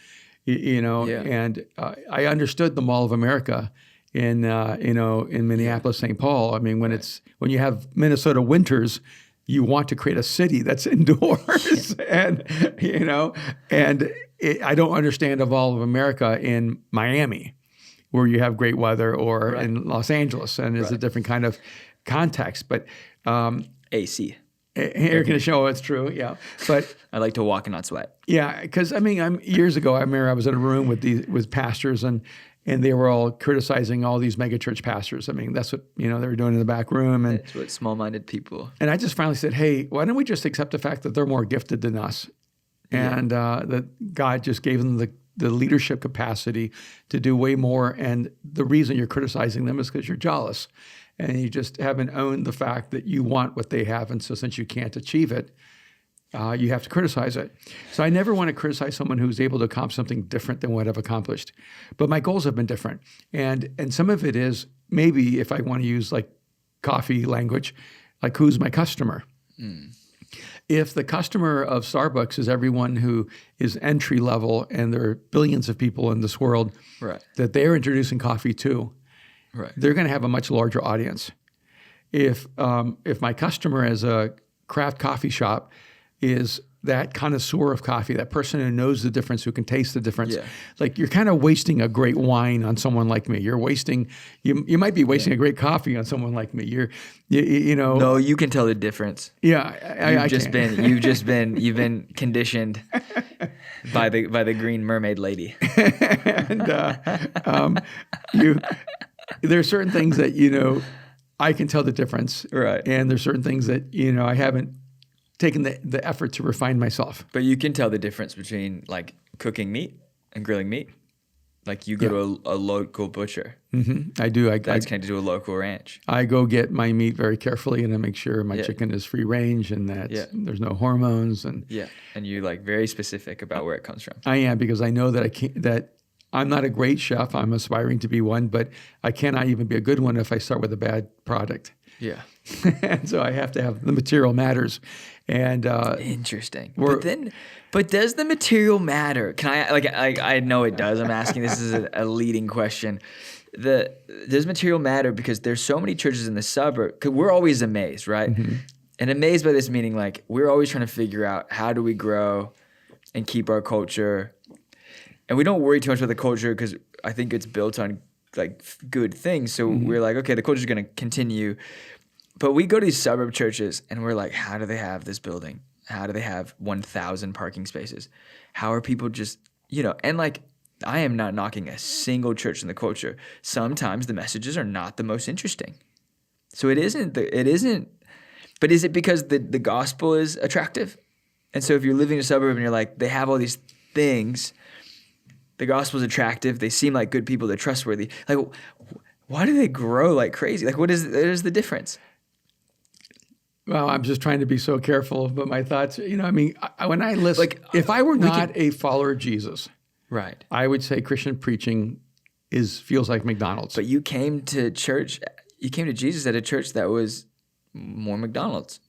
you know. Yeah. And I understood the Mall of America in in Minneapolis, St. Paul. I mean, when you have Minnesota winters, you want to create a city that's indoors, and I don't understand a Mall of America in Miami, where you have great weather, or in Los Angeles, and it's a different kind of context. But AC. air conditioning, it's true, yeah. But I like to walk and not sweat. yeah, because I mean, years ago, I remember I was in a room with pastors, and they were all criticizing all these megachurch pastors. I mean, that's what they were doing in the back room, and That's what small-minded people. I just finally said, hey, why don't we just accept the fact that they're more gifted than us, and that God just gave them the leadership capacity to do way more, and the reason you're criticizing them is because you're jealous, and you just haven't owned the fact that you want what they have, and so since you can't achieve it, you have to criticize it. So I never want to criticize someone who's able to accomplish something different than what I've accomplished. But my goals have been different. And some of it is maybe, if I want to use like coffee language, like who's my customer? If the customer of Starbucks is everyone who is entry level, and there are billions of people in this world Right. that they're introducing coffee to, Right. they're going to have a much larger audience. If my customer is a craft coffee shop is that connoisseur of coffee, that person who knows the difference, who can taste the difference. Yeah. Like, you're kind of wasting a great wine on someone like me. You're wasting, you might be wasting a great coffee on someone like me. You know. No, you can tell the difference. Yeah, You've been conditioned by the green mermaid lady. And there are certain things that I can tell the difference. Right. And there's certain things that I haven't taken the effort to refine myself. But you can tell the difference between like cooking meat and grilling meat. Like you go to a local butcher. Mm-hmm. I do. That's connected to a local ranch. I go get my meat very carefully, and I make sure my chicken is free range and that there's no hormones. And and you're like very specific about where it comes from. I am, because I know that I'm not a great chef. I'm aspiring to be one, but I cannot even be a good one if I start with a bad product. Yeah. And so I have to have the material matters. And Interesting. But does the material matter? Can I know it does. I'm asking, this is a leading question. Does material matter? Because there's so many churches in the suburb, 'cause we're always amazed, right? Mm-hmm. And amazed by this meaning, like, we're always trying to figure out how do we grow and keep our culture. And we don't worry too much about the culture because I think it's built on like good things. So we're like, okay, the culture is going to continue. But we go to these suburb churches and we're like, how do they have this building? How do they have 1,000 parking spaces? How are people just, and like, I am not knocking a single church in the culture. Sometimes the messages are not the most interesting. So it isn't, but is it because the gospel is attractive? And so if you're living in a suburb and you're like, they have all these things, the gospel is attractive, they seem like good people, they're trustworthy. Like, why do they grow like crazy? Like, what is the difference? Well, I'm just trying to be so careful about my thoughts. When I listen, like, if I were not a follower of Jesus, right, I would say Christian preaching feels like McDonald's. But you came to church, you came to Jesus at a church that was more McDonald's.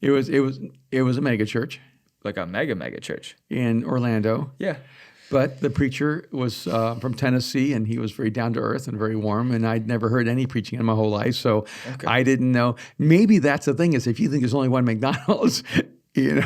It was a mega church, like a mega church in Orlando. Yeah. But the preacher was from Tennessee, and he was very down to earth and very warm. And I'd never heard any preaching in my whole life, so I didn't know. Maybe that's the thing, is if you think there's only one McDonald's, it's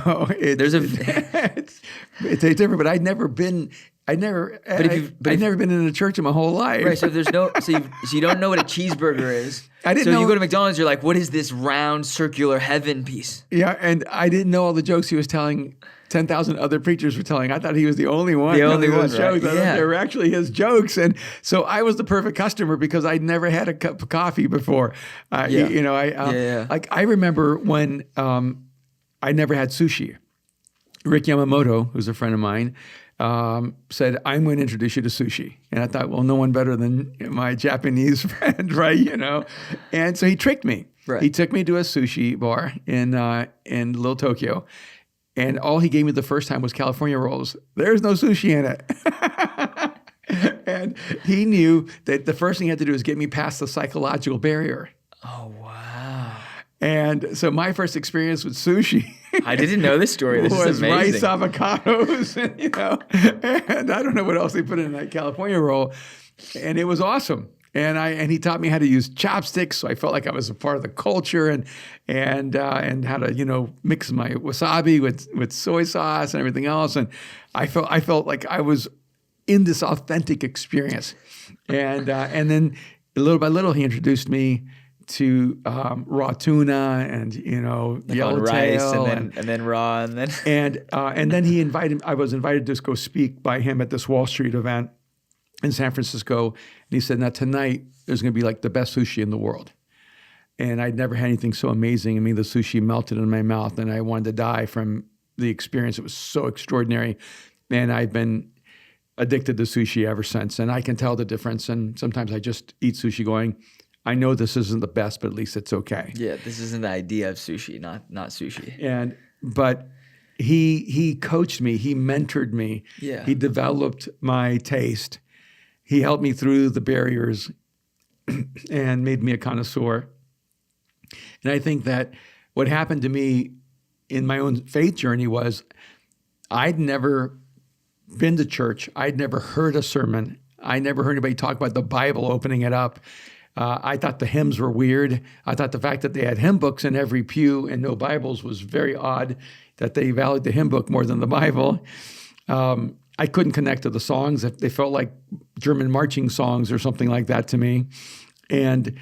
different. But I'd never been in a church in my whole life. Right. So if there's so you don't know what a cheeseburger is. I didn't know. So you go to McDonald's, you're like, what is this round circular heaven piece? Yeah, and I didn't know all the jokes he was telling. 10,000 other preachers were telling. I thought he was the only one. The only one, jokes. Right? I thought they were actually his jokes, and so I was the perfect customer because I'd never had a cup of coffee before. Like I remember when I never had sushi. Rick Yamamoto, who's a friend of mine, said, "I'm going to introduce you to sushi," and I thought, well, no one better than my Japanese friend, right? And so he tricked me. Right. He took me to a sushi bar in Little Tokyo, and all he gave me the first time was California rolls. There's no sushi in it. And he knew that the first thing he had to do is get me past the psychological barrier. Oh, wow. And so my first experience with sushi I didn't know this story. This was is amazing. rice avocados, and I don't know what else they put in that California roll. And it was awesome. And he taught me how to use chopsticks, so I felt like I was a part of the culture, and how to mix my wasabi with soy sauce and everything else. And I felt like I was in this authentic experience. And then little by little, he introduced me to raw tuna and yellowtail and then raw and then and then I was invited to go speak by him at this Wall Street event in San Francisco, and he said, "Now tonight there's going to be like the best sushi in the world." And I'd never had anything so amazing. I mean, the sushi melted in my mouth, and I wanted to die from the experience. It was so extraordinary, and I've been addicted to sushi ever since. And I can tell the difference. And sometimes I just eat sushi going, I know this isn't the best, but at least it's okay. yeah, this isn't the idea of sushi, not sushi. But he coached me, he mentored me, Yeah. he developed my taste, he helped me through the barriers, and made me a connoisseur. And I think that what happened to me in my own faith journey was I'd never been to church, I'd never heard a sermon, I never heard anybody talk about the Bible, opening it up. I thought the hymns were weird. I thought the fact that they had hymn books in every pew and no Bibles was very odd, that they valued the hymn book more than the Bible. I couldn't connect to the songs. They felt like German marching songs or something like that to me. And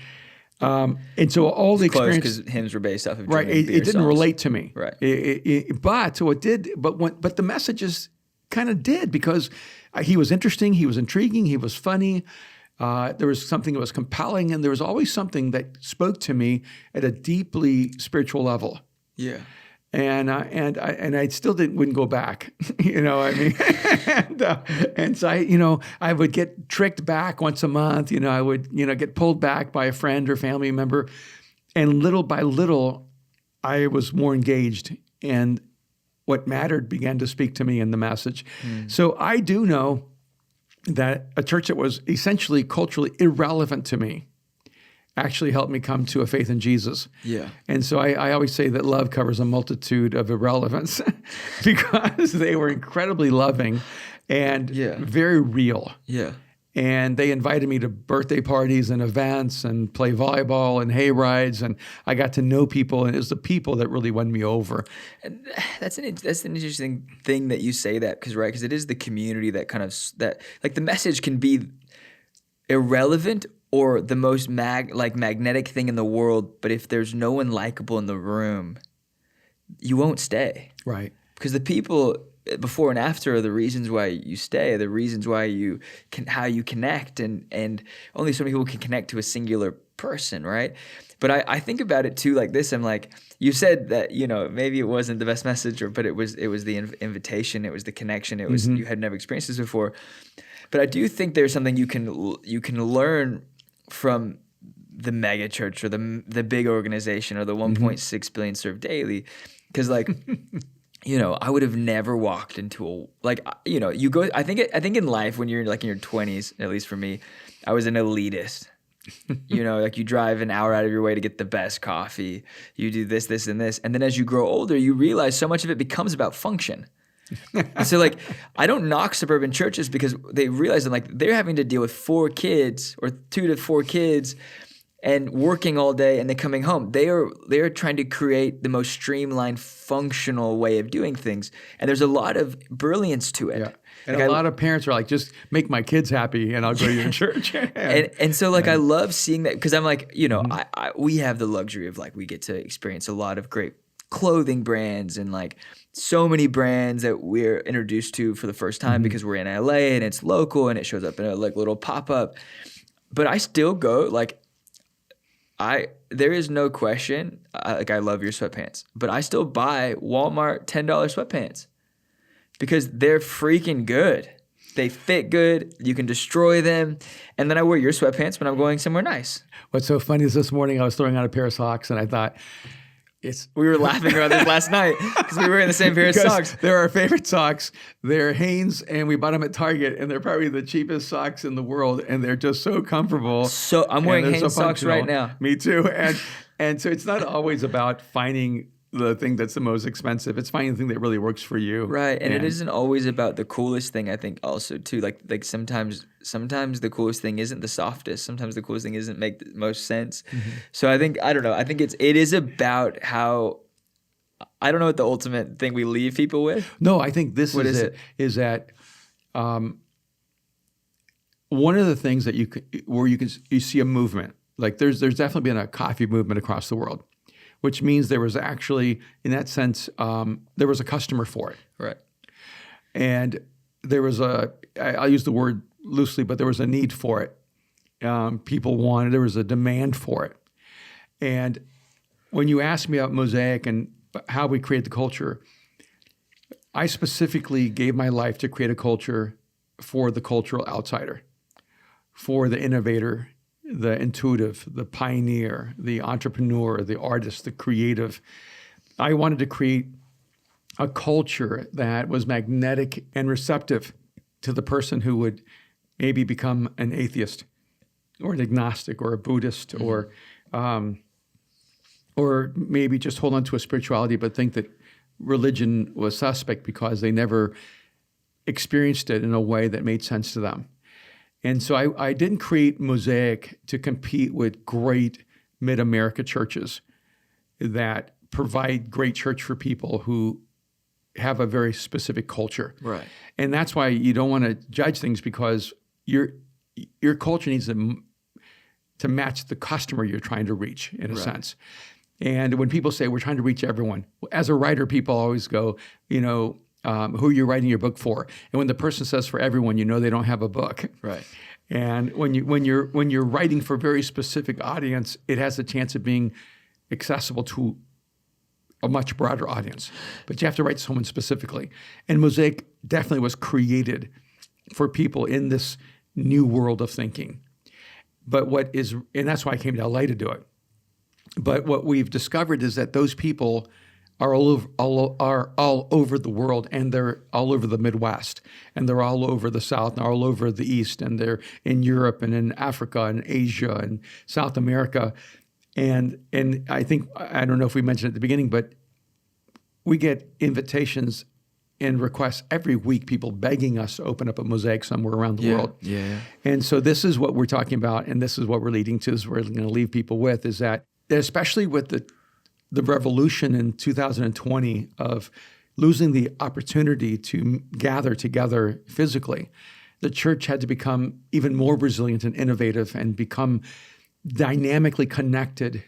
so all the Close, experience, because hymns were based off of right? German beer It didn't songs. relate to me, Right. But the messages kind of did, because he was interesting, he was intriguing, he was funny. There was something that was compelling, and there was always something that spoke to me at a deeply spiritual level. Yeah. And I still wouldn't go back, and so I would get tricked back once a month. I would get pulled back by a friend or family member, and little by little, I was more engaged, and what mattered began to speak to me in the message. So I do know that a church that was essentially culturally irrelevant to me actually helped me come to a faith in Jesus. Yeah. And so I always say that love covers a multitude of irrelevance because they were incredibly loving and very real. Yeah. And they invited me to birthday parties and events and play volleyball and hay rides, and I got to know people, and it was the people that really won me over. And that's an interesting thing that you say that, because it is the community that the message can be irrelevant or the most magnetic thing in the world, but if there's no one likable in the room, you won't stay. Right. Because the people before and after are the reasons why you stay, the reasons why how you connect, and only so many people can connect to a singular person, right? But I think about it too like this. I'm like, you said that, maybe it wasn't the best message, but it was the invitation, it was the connection, it was you had never experienced this before. But I do think there's something you can learn from the megachurch or the big organization or the 1.6 billion served daily, because I would have never walked into you go. I think in life when you're in your 20s, at least for me, I was an elitist. You drive an hour out of your way to get the best coffee. You do this, this, and this, and then as you grow older, you realize so much of it becomes about function. And so I don't knock suburban churches because they realize that they're having to deal with 4 kids or 2 to 4 kids and working all day and then coming home. They are trying to create the most streamlined, functional way of doing things. And there's a lot of brilliance to it. Yeah. And a lot of parents are like, just make my kids happy and I'll go to your church. and so I love seeing that, because I'm we have the luxury of we get to experience a lot of great clothing brands and so many brands that we're introduced to for the first time because we're in LA and it's local and it shows up in a little pop-up. But I still go there is no question, I love your sweatpants, but I still buy Walmart $10 sweatpants because they're freaking good. They fit good. You can destroy them. And then I wear your sweatpants when I'm going somewhere nice. What's so funny is this morning I was throwing out a pair of socks and I thought, We were laughing about this last night because we were in the same pair of socks. They're our favorite socks. They're Hanes, and we bought them at Target, and they're probably the cheapest socks in the world, and they're just so comfortable. So I'm wearing and Hanes so socks right functional. now. Me too. And so it's not always about finding the thing that's the most expensive. It's finding the thing that really works for you. Right. And it isn't always about the coolest thing, I think, also too. Like sometimes the coolest thing isn't the softest. Sometimes the coolest thing isn't make the most sense. Mm-hmm. So I don't know. I think it is about how, I don't know what the ultimate thing we leave people with. No, I think this is it. Is that one of the things that you see a movement. Like there's definitely been a coffee movement across the world, which means there was actually, in that sense, there was a customer for it. Right. And there was I'll use the word loosely, but there was a need for it. There was a demand for it. And when you ask me about Mosaic and how we create the culture, I specifically gave my life to create a culture for the cultural outsider, for the innovator, the intuitive, the pioneer, the entrepreneur, the artist, the creative. I wanted to create a culture that was magnetic and receptive to the person who would maybe become an atheist or an agnostic or a Buddhist, mm-hmm. Or maybe just hold on to a spirituality but think that religion was suspect because they never experienced it in a way that made sense to them. And so I didn't create Mosaic to compete with great mid-America churches that provide great church for people who have a very specific culture. Right. And that's why you don't want to judge things, because your culture needs to match the customer you're trying to reach, in a sense. And when people say we're trying to reach everyone, as a writer, people always go, who you're writing your book for. And when the person says for everyone, they don't have a book. Right. And when you're writing for a very specific audience, it has a chance of being accessible to a much broader audience. But you have to write someone specifically. And Mosaic definitely was created for people in this new world of thinking. And that's why I came to LA to do it. But what we've discovered is that those people are all over the world, and they're all over the Midwest, and they're all over the South, and all over the East, and they're in Europe and in Africa and Asia and South America. And I think, I don't know if we mentioned at the beginning, but we get invitations and requests every week, people begging us to open up a Mosaic somewhere around the world. Yeah. And so this is what we're talking about, and this is what we're leading to, is we're going to leave people with, is that especially with the revolution in 2020 of losing the opportunity to gather together physically, the church had to become even more resilient and innovative and become dynamically connected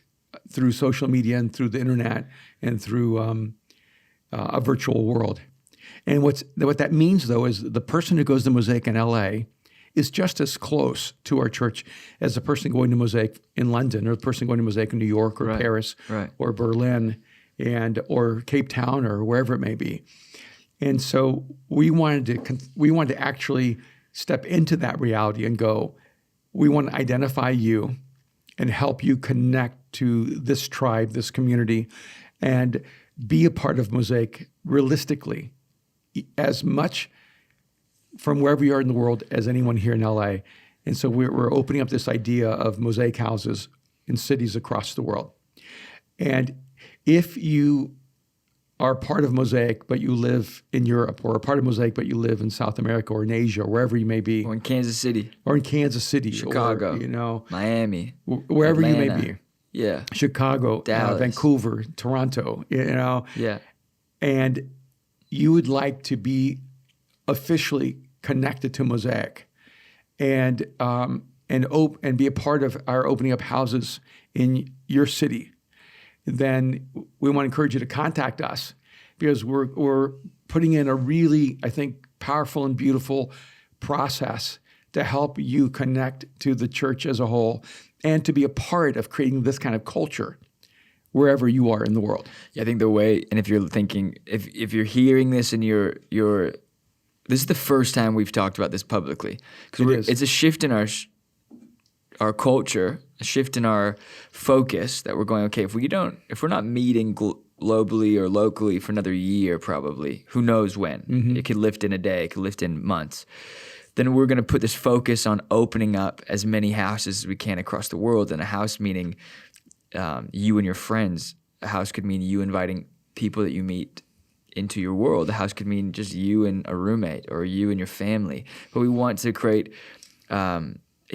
through social media and through the internet and through a virtual world. And what that means, though, is the person who goes to Mosaic in LA is just as close to our church as the person going to Mosaic in London, or the person going to Mosaic in New York or Paris or Berlin or Cape Town or wherever it may be. And so we wanted to actually step into that reality and go, we want to identify you and help you connect to this tribe, this community, and be a part of Mosaic realistically, as much from wherever you are in the world as anyone here in LA. And so we're opening up this idea of Mosaic houses in cities across the world. And if you are part of Mosaic, but you live in Europe, or a part of Mosaic, but you live in South America or in Asia, or wherever you may be. Or in Kansas City. Chicago. Or, Miami. Wherever Atlanta. you may be. Yeah. Chicago, Dallas. Vancouver, Toronto, Yeah. And you would like to be officially connected to Mosaic and be a part of our opening up houses in your city, then we want to encourage you to contact us, because we're putting in a really, I think, powerful and beautiful process to help you connect to the church as a whole and to be a part of creating this kind of culture wherever you are in the world. Yeah, I think the way, and if you're thinking, if you're hearing this and you're this is the first time we've talked about this publicly. Is. It's a shift in our culture, a shift in our focus that we're going, okay, if we're not meeting globally or locally for another year, probably, who knows when, it could lift in a day, it could lift in months, then we're going to put this focus on opening up as many houses as we can across the world. And a house meaning you and your friends. A house could mean you inviting people that you meet into your world. A house could mean just you and a roommate or you and your family. But we want to create a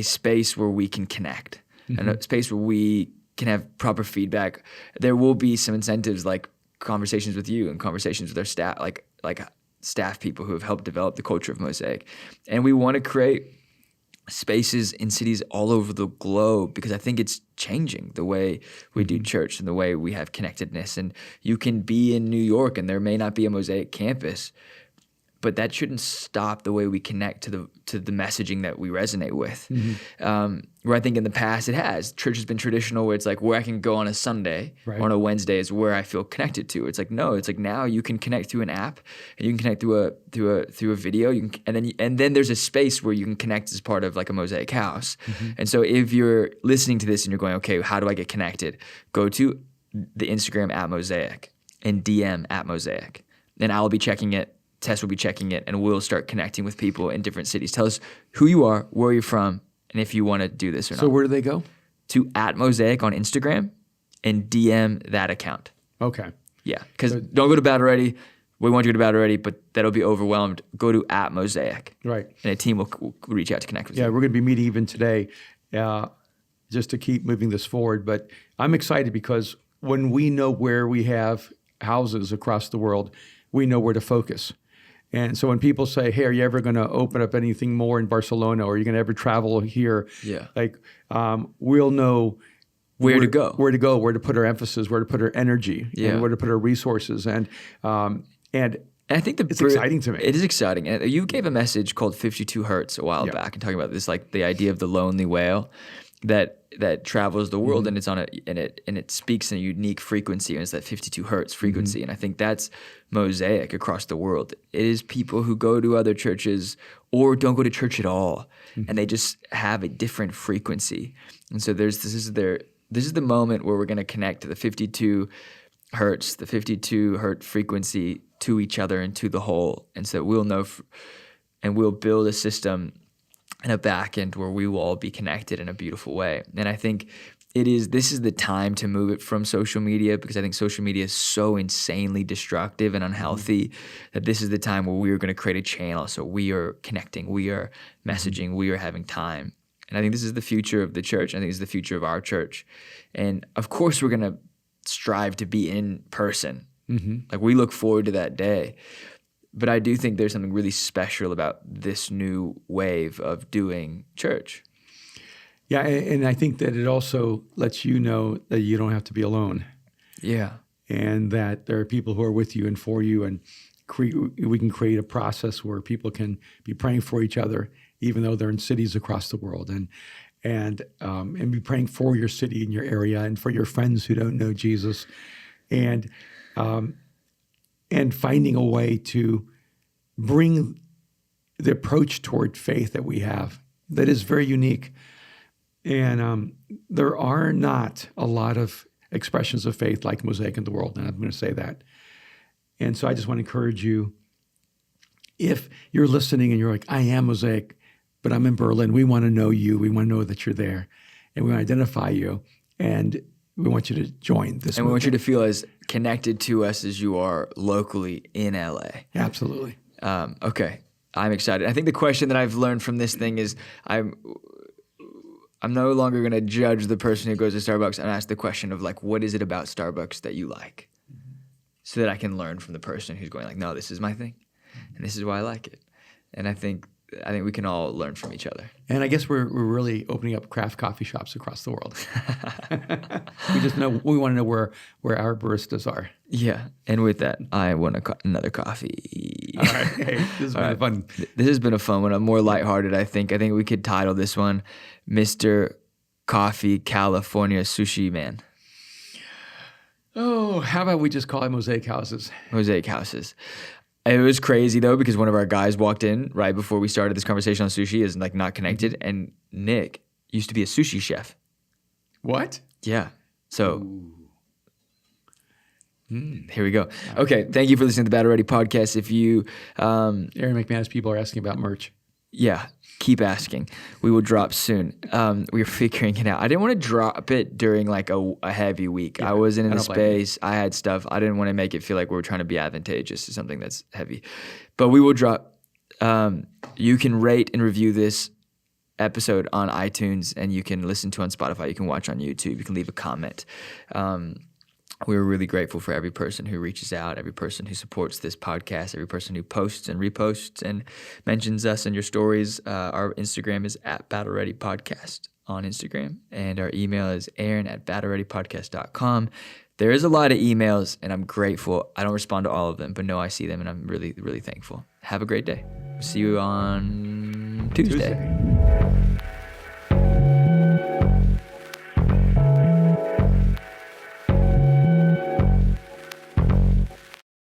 space where we can connect and a space where we can have proper feedback. There will be some incentives like conversations with you and conversations with our staff, like staff people who have helped develop the culture of Mosaic. And we want to create spaces in cities all over the globe because I think it's changing the way we do church and the way we have connectedness. And you can be in New York and there may not be a Mosaic campus, but that shouldn't stop the way we connect to the messaging that we resonate with. Where I think in the past it has. Church has been traditional where it's like where I can go on a Sunday or on a Wednesday is where I feel connected to. It's like no, it's like now you can connect through an app and you can connect through a video. And then there's a space where you can connect as part of like a Mosaic house. And so if you're listening to this and you're going, okay, how do I get connected? Go to the Instagram @Mosaic and DM @Mosaic. And I'll be checking it. Tess will be checking it, and we'll start connecting with people in different cities. Tell us who you are, where you're from, and if you want to do this or not. So where do they go? To @Mosaic on Instagram and DM that account. Okay. Yeah, because don't go to Bad Already. We want you to go to Bad Already, but that'll be overwhelmed. Go to @Mosaic. Right. And a team will reach out to connect with you. Yeah, we're going to be meeting even today just to keep moving this forward. But I'm excited because when we know where we have houses across the world, we know where to focus. And so when people say, hey, are you ever going to open up anything more in Barcelona or are you going to ever travel here? Yeah. Like we'll know Where to go, where to put our emphasis, where to put our energy, and where to put our resources. And I think it's exciting to me. It is exciting. And you gave a message called 52 Hertz a while back and talking about this, like the idea of the lonely whale that travels the world and it's on and it speaks in a unique frequency, and it's that 52 Hertz frequency. And I think that's Mosaic across the world. It is people who go to other churches or don't go to church at all, and they just have a different frequency. And so this is the moment where we're going to connect to the 52 Hertz, the 52 Hertz frequency to each other and to the whole. And so we'll know and we'll build a system and a back end where we will all be connected in a beautiful way. And I think this is the time to move it from social media, because I think social media is so insanely destructive and unhealthy that this is the time where we are going to create a channel. So we are connecting, we are messaging, we are having time. And I think this is the future of the church. I think it's the future of our church. And of course, we're going to strive to be in person. Like we look forward to that day. But I do think there's something really special about this new wave of doing church. Yeah, and I think that it also lets you know that you don't have to be alone. Yeah. And that there are people who are with you and for you, and we can create a process where people can be praying for each other, even though they're in cities across the world, and be praying for your city and your area and for your friends who don't know Jesus, and finding a way to bring the approach toward faith that we have that is very unique. And there are not a lot of expressions of faith like Mosaic in the world, and I'm going to say that. And so I just want to encourage you, if you're listening and you're like, I am Mosaic, but I'm in Berlin, we want to know you. We want to know that you're there, and we want to identify you, and we want you to join this. And we want you to feel as connected to us as you are locally in LA. Absolutely. Okay, I'm excited. I think the question that I've learned from this thing is I'm no longer going to judge the person who goes to Starbucks and ask the question of like, what is it about Starbucks that you like? So that I can learn from the person who's going like, no, this is my thing, and this is why I like it. And I think we can all learn from each other. And I guess we're really opening up craft coffee shops across the world. We want to know where our baristas are. Yeah. And with that, I want another coffee. All right. Hey, this has been fun. This has been a fun one. I'm more lighthearted, I think. I think we could title this one Mr. Coffee California Sushi Man. Oh, how about we just call it Mosaic Houses? Mosaic Houses. It was crazy though, because one of our guys walked in right before we started this conversation on sushi, is like not connected, and Nick used to be a sushi chef. What? Yeah. So here we go. Okay. Thank you for listening to the Battle Ready podcast. If you, Aaron McManus people are asking about merch. yeah, keep asking. We will drop soon. We're figuring it out. I didn't want to drop it during like a heavy week. I wasn't in the space. I had stuff. I didn't want to make it feel like we were trying to be advantageous to something that's heavy. But we will drop. You can rate and review this episode on iTunes, and you can listen to on Spotify. You can watch on YouTube. You can leave a comment. We're really grateful for every person who reaches out, every person who supports this podcast, every person who posts and reposts and mentions us in your stories. Our Instagram is @BattleReadyPodcast on Instagram, and our email is aaron@battlereadypodcast.com. There is a lot of emails, and I'm grateful. I don't respond to all of them, but no, I see them, and I'm really, really thankful. Have a great day. See you on Tuesday.